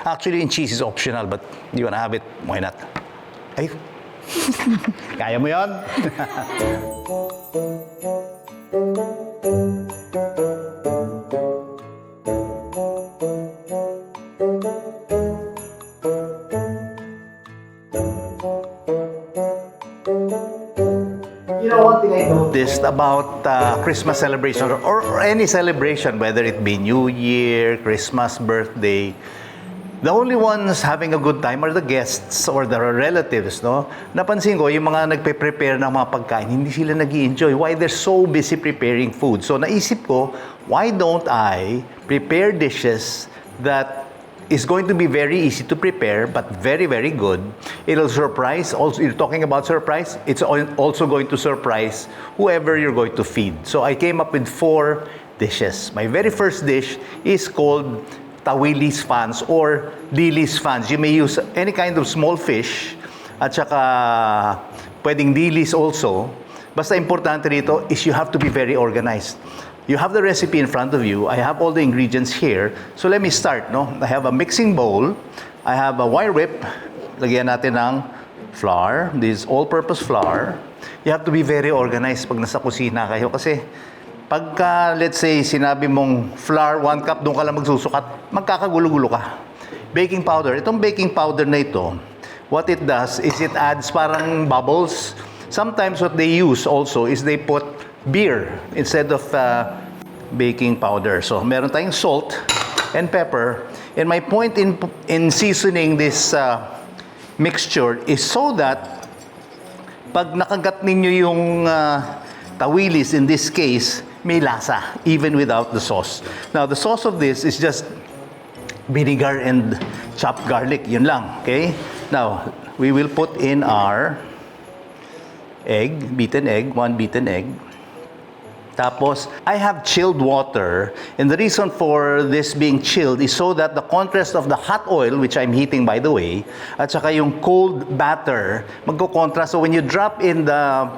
Actually, in cheese is optional, but you wanna have it, why not? Ay, kaya mo yon? You know, one thing I noticed About Christmas celebration or any celebration, whether it be New Year, Christmas, birthday, the only ones having a good time are the guests or the relatives, no? Napansin ko, yung mga nagpe-prepare ng mga pagkain, hindi sila nag-i-enjoy. Why? They're so busy preparing food. So naisip ko, why don't I prepare dishes that is going to be very easy to prepare but very, very good. It'll surprise. Also, you're talking about surprise. It's also going to surprise whoever you're going to feed. So I came up with 4 dishes. My very first dish is called tawilis fans or dilis fans. You may use any kind of small fish at saka pwedeng dilis also. Basta importante rito is you have to be very organized. You have the recipe in front of you. I have all the ingredients here. So let me start, no? I have a mixing bowl. I have a wire whip. Lagyan natin ng flour. This is all-purpose flour. You have to be very organized pag nasa kusina kayo kasi pagka, let's say, sinabi mong flour, 1 cup, doon ka lang magsusukat, magkakagulo-gulo ka. Baking powder. Itong baking powder na ito, what it does is it adds parang bubbles. Sometimes what they use also is they put beer instead of baking powder. So, meron tayong salt and pepper. And my point in seasoning this mixture is so that pag nakagat ninyo yung tawilis, in this case, may lasa, even without the sauce. Now, the sauce of this is just vinegar and chopped garlic. Yun lang, okay? Now, we will put in our egg, beaten egg, 1 beaten egg. Tapos, I have chilled water, and the reason for this being chilled is so that the contrast of the hot oil, which I'm heating by the way, at saka yung cold batter, magko-contrast. So when you drop in the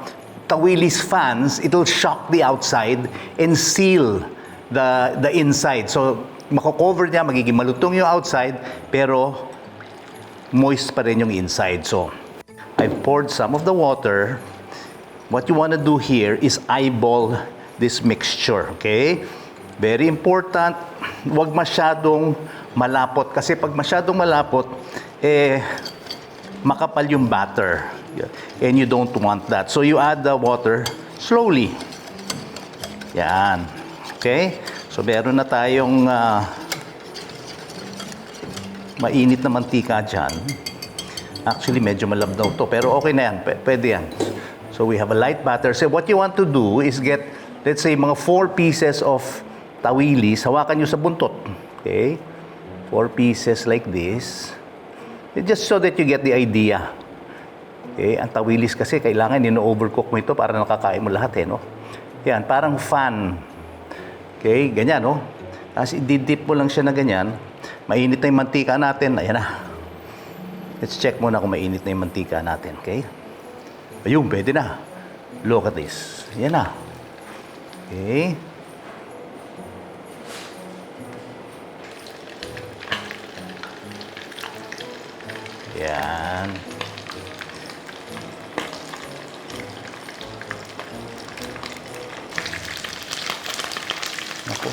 tawilis fans, it'll shock the outside and seal the inside. So, mako-cover niya, magiging malutong yung outside, pero moist pa rin yung inside. So, I've poured some of the water. What you want to do here is eyeball this mixture, okay? Very important, huwag masyadong malapot. Kasi pag masyadong malapot, makapal yung batter. And you don't want that. So you add the water slowly. Yan. Okay? So meron na tayong mainit na mantika dyan. Actually, medyo malabnaw to. Pero okay na yan. Pwede yan. So we have a light batter. So what you want to do is get, let's say, mga 4 pieces of tawilis. Hawakan nyo sa buntot. Okay? 4 pieces like this. Just so that you get the idea. Okay? Ang tawilis kasi, kailangan ino-overcook mo ito para nakakain mo lahat, no? Yan, parang fan. Okay? Ganyan, no? Tapos i-dip mo lang siya na ganyan. Mainit na yung mantika natin. Ayan na. Let's check muna kung mainit na yung mantika natin. Okay? Ayun, pwede na. Look at this. Yan na. Okay. Yan. Ako.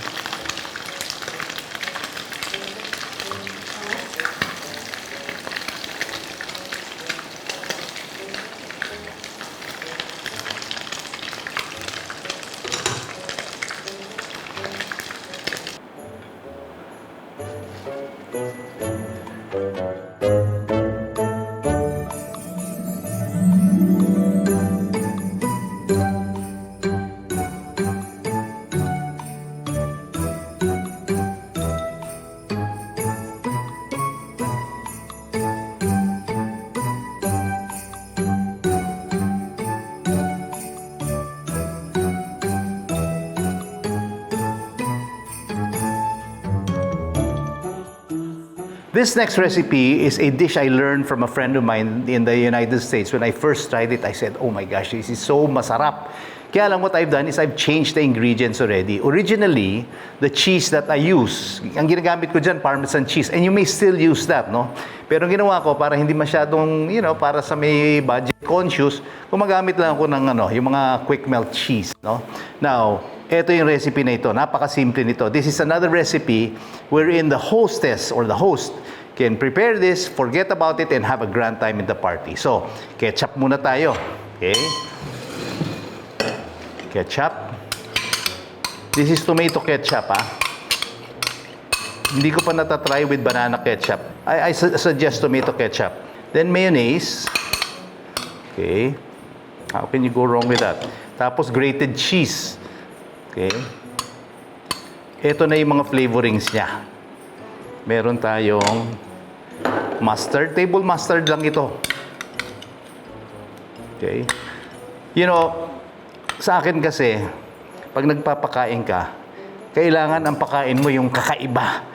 This next recipe is a dish I learned from a friend of mine in the United States. When I first tried it, I said, oh my gosh, this is so masarap. Kaya lang what I've done is I've changed the ingredients already. Originally, the cheese that I use, ang ginagamit ko dyan, Parmesan cheese. And you may still use that, no? Pero ang ginawa ko, para hindi masyadong, para sa may budget conscious, gumagamit lang ako ng yung mga quick melt cheese, no? Now, ito yung recipe na ito. Napakasimple nito. This is another recipe wherein the hostess or the host can prepare this, forget about it, and have a grand time in the party. So, ketchup muna tayo. Okay? Ketchup. This is tomato ketchup, Hindi ko pa natatry with banana ketchup. I suggest tomato ketchup. Then mayonnaise. Okay. How can you go wrong with that? Tapos grated cheese. Okay. Ito na yung mga flavorings niya. Meron tayong mustard. Table mustard lang ito. Okay. Sa akin kasi, pag nagpapakain ka, kailangan ang pakain mo yung kakaiba.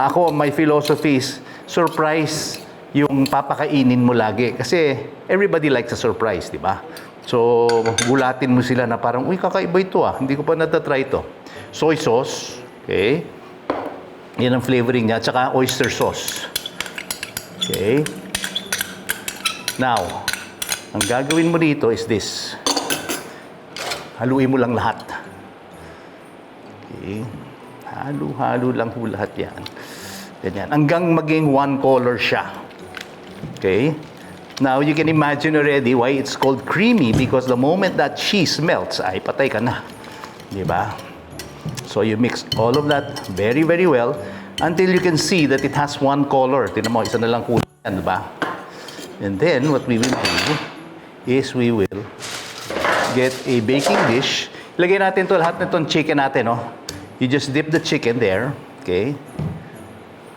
Ako, my philosophy is surprise yung papakainin mo lagi. Kasi everybody likes a surprise, di ba? So, gulatin mo sila na parang, uy, kakaiba ito Hindi ko pa natatry ito. Soy sauce, okay? Yan ang flavoring niya. Tsaka oyster sauce. Okay? Now, ang gagawin mo dito is this. Haluin mo lang lahat. Okay. Halo-halo lang ho lahat yan. Ganyan. Hanggang maging one color siya. Okay. Now, you can imagine already why it's called creamy because the moment that cheese melts, ay patay ka na. Diba? So, you mix all of that very, very well until you can see that it has one color. Tingnan mo, isa na lang kulay yan, diba? And then, what we will do is we will get a baking dish. Ilagay natin to lahat na itong chicken natin, You just dip the chicken there, okay?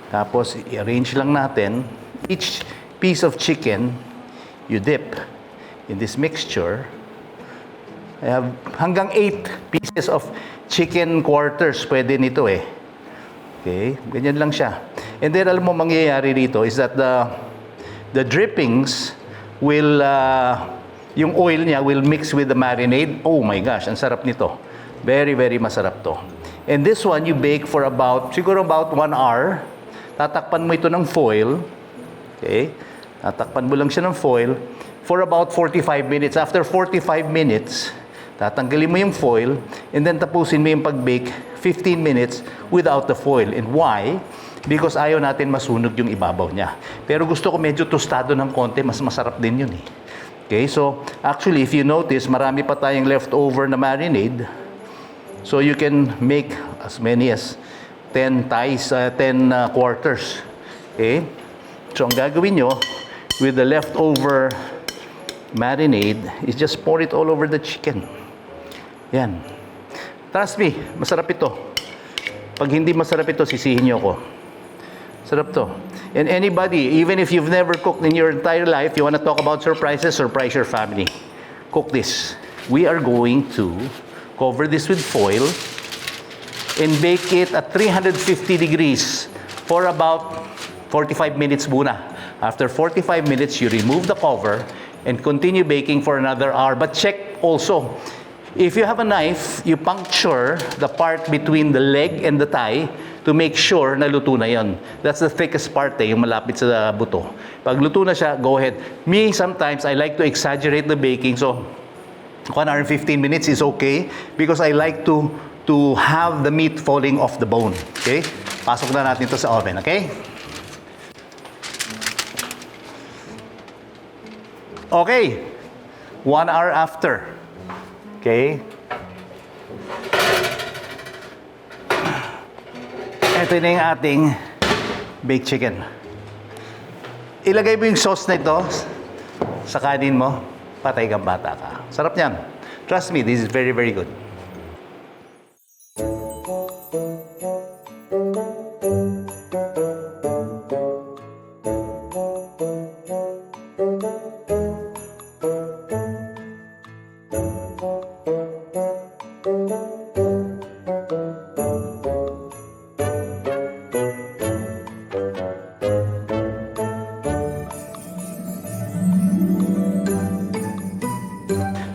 Tapos, i-arrange lang natin. Each piece of chicken, you dip in this mixture. I have hanggang 8 pieces of chicken quarters pwede nito Okay? Ganyan lang siya. And then, alam mo, mangyayari dito is that the drippings will... yung oil niya will mix with the marinade. Oh my gosh, ang sarap nito. Very, very masarap to. And this one, you bake for siguro about 1 hour. Tatakpan mo ito ng foil. Okay? Tatakpan mo lang siya ng foil for about 45 minutes. After 45 minutes, tatanggalin mo yung foil and then tapusin mo yung pag-bake 15 minutes without the foil. And why? Because ayaw natin masunog yung ibabaw niya. Pero gusto ko medyo tostado ng konti, mas masarap din yun Okay, so actually, if you notice, marami pa tayong leftover na marinade. So you can make as many as 10 quarters. Okay? So ang gagawin nyo with the leftover marinade is just pour it all over the chicken. Yan. Trust me, masarap ito. Pag hindi masarap ito, sisihin nyo ako. Sarap to. And anybody, even if you've never cooked in your entire life, you want to talk about surprises, surprise your family. Cook this. We are going to cover this with foil and bake it at 350 degrees for about 45 minutes muna. After 45 minutes, you remove the cover and continue baking for another hour. But check also, if you have a knife, you puncture the part between the leg and the thigh to make sure na luto na yon. That's the thickest part yung malapit sa buto. Pag luto na siya, go ahead. Me, sometimes, I like to exaggerate the baking. So, 1 hour and 15 minutes is okay because I like to have the meat falling off the bone. Okay? Pasok na natin ito sa oven. Okay? Okay. 1 hour after. Okay? Ito na yung ating baked chicken. Ilagay mo yung sauce na ito sa kanin mo, patay kang bata ka. Sarap niyan. Trust me, this is very, very good.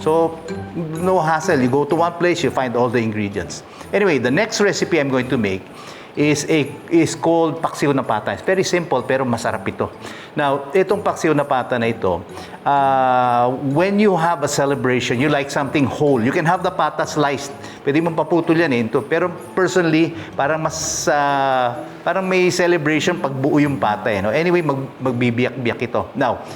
So, No hassle. You go to one place, you find all the ingredients. Anyway, the next recipe I'm going to make is called paksiw na pata. It's very simple pero masarap ito. Now, itong paksiw na pata na ito, when you have a celebration, you like something whole. You can have the pata sliced. Pwede mong paputol yan eh. Pero personally, parang parang may celebration pag buo yung pata eh. No? Anyway, magbibiyak-biyak ito. Now,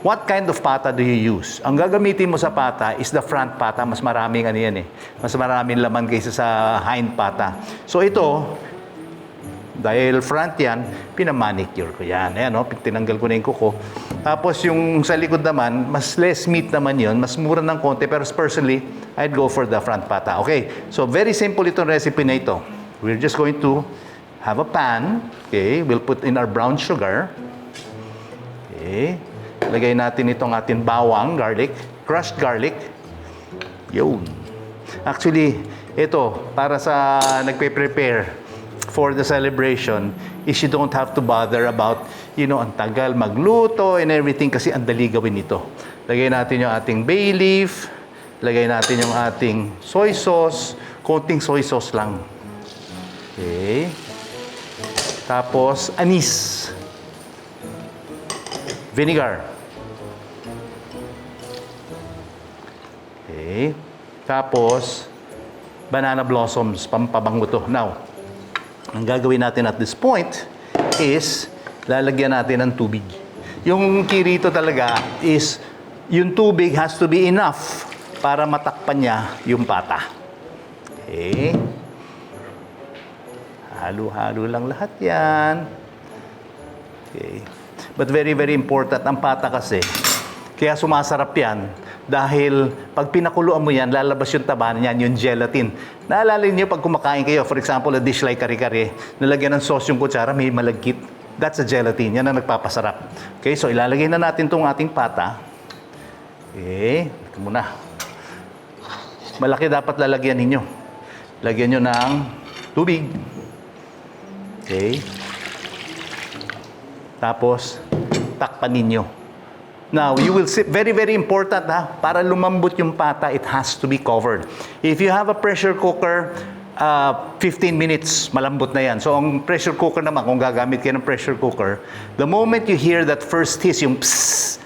what kind of pata do you use? Ang gagamitin mo sa pata is the front pata. Mas maraming ano yan eh. Mas maraming laman kaysa sa hind pata. So ito, dahil front yan, pinamanicure ko yan. Ayan, no? Tinanggal ko na yung kuko. Tapos yung sa likod naman, mas less meat naman yun. Mas mura ng konti. Pero personally, I'd go for the front pata. Okay, so very simple itong recipe na ito. We're just going to have a pan. Okay, we'll put in our brown sugar. Okay, lagay natin itong ating bawang, garlic, crushed garlic. Yun. Actually, ito, para sa nagpe-prepare for the celebration is you don't have to bother about, ang tagal magluto and everything kasi ang dali gawin ito. Lagay natin yung ating bay leaf, lagay natin yung ating soy sauce, konting soy sauce lang. Okay. Tapos, anise. Vinegar. Okay. Tapos, banana blossoms, pampabango to. Now, ang gagawin natin at this point is lalagyan natin ng tubig. Yung key rito talaga is yung tubig has to be enough para matakpan niya yung pata. Okay. Halo-halo lang lahat yan. Okay. But very, very important, ang pata kasi, kaya sumasarap yan, dahil pag pinakuluan mo yan, lalabas yung taba niyan, yung gelatin. Naalala niyo pag kumakain kayo, for example, a dish like kare-kare, nalagyan ng sauce yung kutsara, may malagkit. That's a gelatin. Yan ang nagpapasarap. Okay, so ilalagay na natin itong ating pata. Okay, ito muna. Malaki dapat lalagyan ninyo. Lagyan nyo ng tubig. Okay. Tapos, takpan ninyo. Now, you will see, very, very important para lumambot yung pata, it has to be covered. If you have a pressure cooker, 15 minutes, malambot na yan. So, ang pressure cooker naman, kung gagamit kayo ng pressure cooker, the moment you hear that first hiss, yung psss,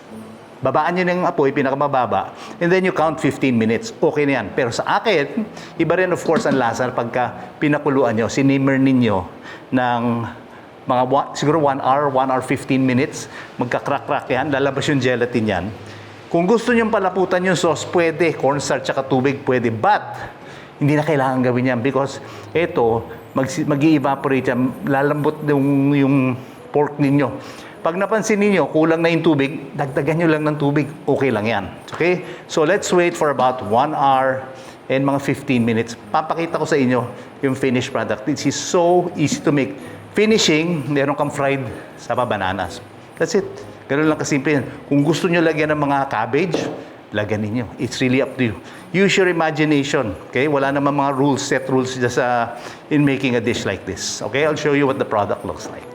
babaan nyo ng apoy, pinakamababa, and then you count 15 minutes. Okay na yan. Pero sa akin, iba rin of course ang lasa pagka pinakuluan nyo, sinimmer ninyo ng siguro 1 hour, 1 hour 15 minutes, magka-crack-crack yan, lalabas yung gelatin yan. Kung gusto nyo palaputan yung sauce, pwede, cornstarch at tubig, pwede, but hindi na kailangan gawin yan because ito, mag-i-evaporate yan, lalambot yung pork ninyo. Pag napansin ninyo, kulang na yung tubig, dagdagan nyo lang ng tubig, okay lang yan. Okay? So let's wait for about 1 hour and mga 15 minutes. Papakita ko sa inyo yung finished product. This is so easy to make. Finishing, meron kang fried saba bananas. That's it. Ganun lang kasimple yan. Kung gusto nyo lagyan ng mga cabbage, lagyan ninyo. It's really up to you. Use your imagination. Okay? Wala naman mga rules, set rules just in making a dish like this. Okay? I'll show you what the product looks like.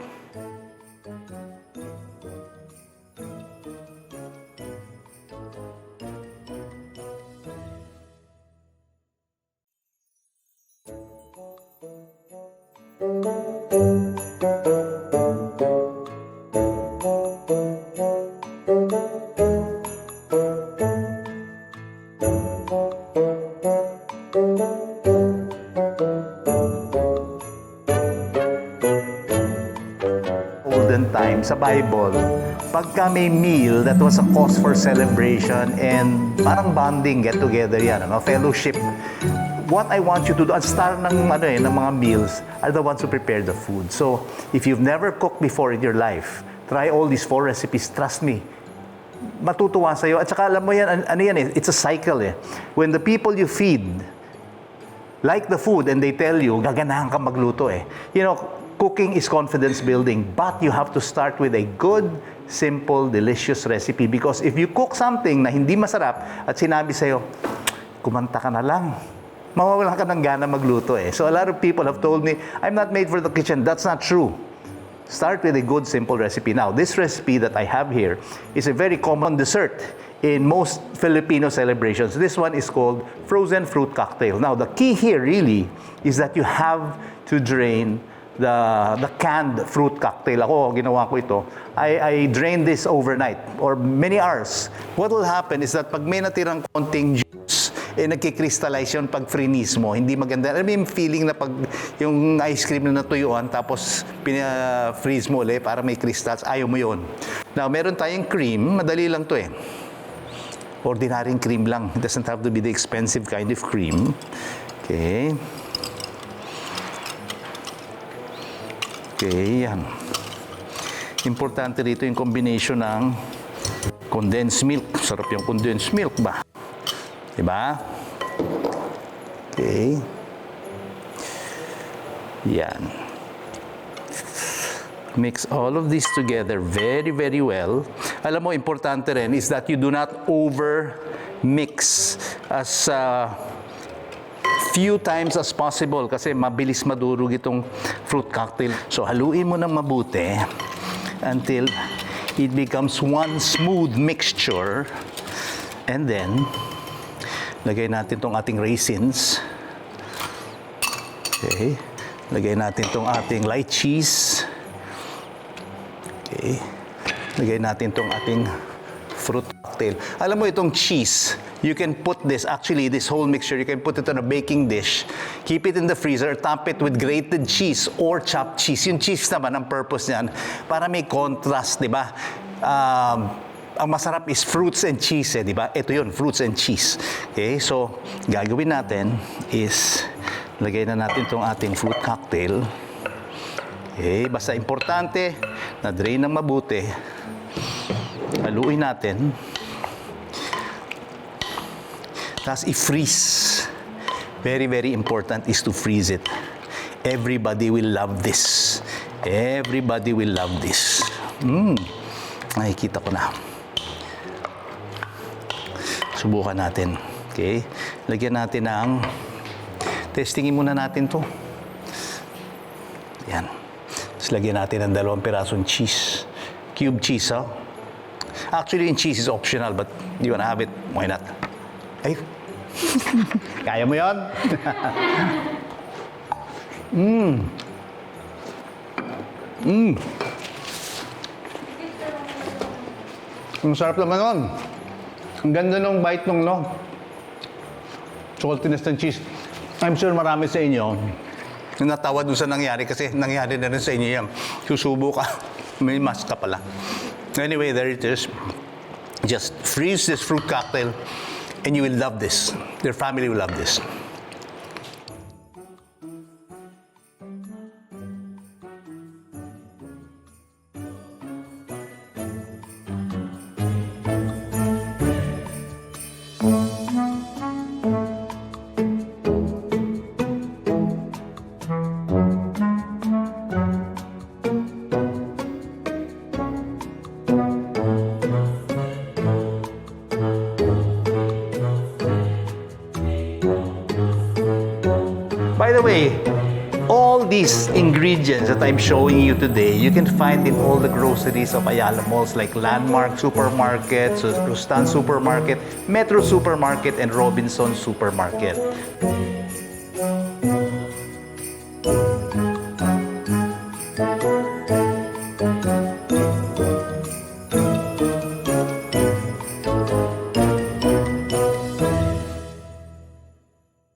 Olden times sa Bible, pagka may meal that was a cause for celebration and parang bonding, get together yan, fellowship. What I want you to do, ang star ng mga meals are the ones who prepare the food. So, if you've never cooked before in your life, try all these 4 recipes. Trust me, matutuwa sa'yo. At saka alam mo yan, it's a cycle eh. When the people you feed like the food and they tell you, gaganahan ka magluto eh. Cooking is confidence building, but you have to start with a good, simple, delicious recipe. Because if you cook something na hindi masarap at sinabi sa'yo, kumanta ka na lang, mawawalan ka ng gana magluto eh. So a lot of people have told me, I'm not made for the kitchen. That's not true. Start with a good, simple recipe. Now, this recipe that I have here is a very common dessert in most Filipino celebrations. This one is called frozen fruit cocktail. Now, the key here really is that you have to drain the canned fruit cocktail. Ako, ginawa ko ito. I drained this overnight or many hours. What will happen is that pag may natirang konting juice, nagkikrystallize yun pag freeze mo. Hindi maganda. Alam mo yung feeling na pag yung ice cream na natuyuan, tapos pina-freeze mo ulit para may crystals, ayaw mo yun. Now, meron tayong cream. Madali lang to eh. Ordinaryong cream lang. It doesn't have to be the expensive kind of cream. Okay. Okay, yan. Importante rito yung combination ng condensed milk. Sarap yung condensed milk ba? Diba? Okay. Yan. Mix all of this together very, very well. Alam mo, importante rin is that you do not over mix as few times as possible kasi mabilis madurog itong fruit cocktail. So, haluin mo ng mabuti until it becomes one smooth mixture. And then, lagay natin itong ating raisins. Okay. Lagay natin itong ating light cheese. Okay. Lagay natin itong ating fruit cocktail. Alam mo itong cheese, you can put this, actually this whole mixture, you can put it on a baking dish, keep it in the freezer, top it with grated cheese or chopped cheese. Yung cheese naman, ang purpose niyan, para may contrast, di ba? Ang masarap is fruits and cheese, di ba? Ito yun, fruits and cheese. Okay, so, gagawin natin is, lagay na natin itong ating fruit cocktail. Okay, basta importante, na drain ng mabuti. Haluin natin. Tapos i-freeze. Very, very important is to freeze it. Everybody will love this. Everybody will love this. Nakikita ko na. Subukan natin. Okay? Lagyan natin ng... Testingin muna natin to. Yan. Tapos lagyan natin ng 2 pirasong cheese. Cube cheese, ha? Actually, yung cheese is optional, but you wanna have it, why not? Ay! Kaya mo yun? Ang sarap naman nun. Ang ganda nung bite nung saltiness ng cheese. I'm sure marami sa inyo yung natawa dun sa nangyari kasi nangyari na rin sa inyo yan. Susubo ka. May mask ka pala. Anyway, there it is. Just freeze this fruit cocktail and you will love this. Your family will love this. By the way, all these ingredients that I'm showing you today, you can find in all the groceries of Ayala malls like Landmark Supermarket, Rustan Supermarket, Metro Supermarket, and Robinson Supermarket.